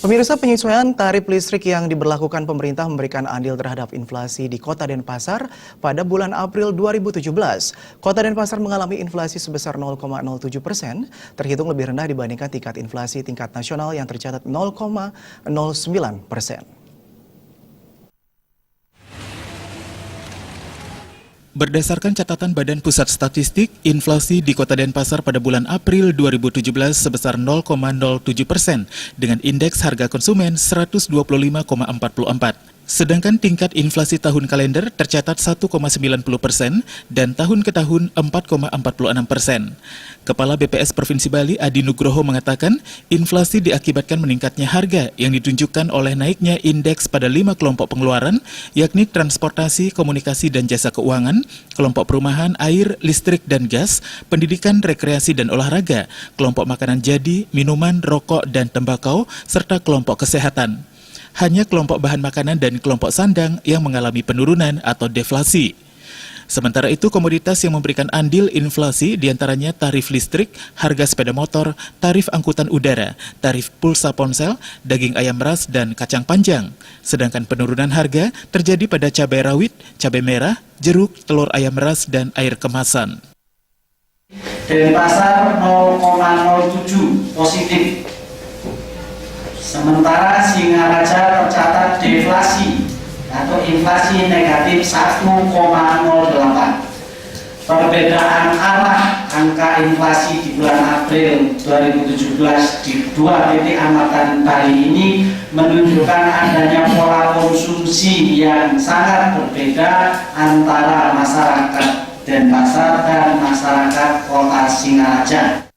Pemirsa, penyesuaian tarif listrik yang diberlakukan pemerintah memberikan andil terhadap inflasi di Kota Denpasar pada bulan April 2017. Kota Denpasar mengalami inflasi sebesar 0,07%, terhitung lebih rendah dibandingkan tingkat inflasi tingkat nasional yang tercatat 0,09%. Berdasarkan catatan Badan Pusat Statistik, inflasi di Kota Denpasar pada bulan April 2017 sebesar 0,07% dengan indeks harga konsumen 125,44. Sedangkan tingkat inflasi tahun kalender tercatat 1,90% dan tahun ke tahun 4,46%. Kepala BPS Provinsi Bali Adi Nugroho mengatakan inflasi diakibatkan meningkatnya harga yang ditunjukkan oleh naiknya indeks pada 5 kelompok pengeluaran, yakni transportasi, komunikasi dan jasa keuangan, kelompok perumahan, air, listrik dan gas, pendidikan, rekreasi dan olahraga, kelompok makanan jadi, minuman, rokok dan tembakau, serta kelompok kesehatan. Hanya kelompok bahan makanan dan kelompok sandang yang mengalami penurunan atau deflasi. Sementara itu, komoditas yang memberikan andil inflasi diantaranya tarif listrik, harga sepeda motor, tarif angkutan udara, tarif pulsa ponsel, daging ayam ras, dan kacang panjang. Sedangkan penurunan harga terjadi pada cabai rawit, cabai merah, jeruk, telur ayam ras, dan air kemasan. Denpasar 0,07 positif. Sementara Singaraja tercatat deflasi atau inflasi negatif 1,08. Perbedaan arah angka inflasi di bulan April 2017 di dua titik amatan Bali ini menunjukkan adanya pola konsumsi yang sangat berbeda antara masyarakat Denpasar dan masyarakat Kota Singaraja.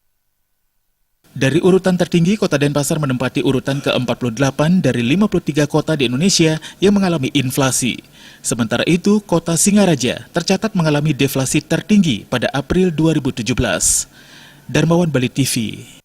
Dari urutan tertinggi, Kota Denpasar menempati urutan ke-48 dari 53 kota di Indonesia yang mengalami inflasi. Sementara itu, Kota Singaraja tercatat mengalami deflasi tertinggi pada April 2017. Darmawan Bali TV.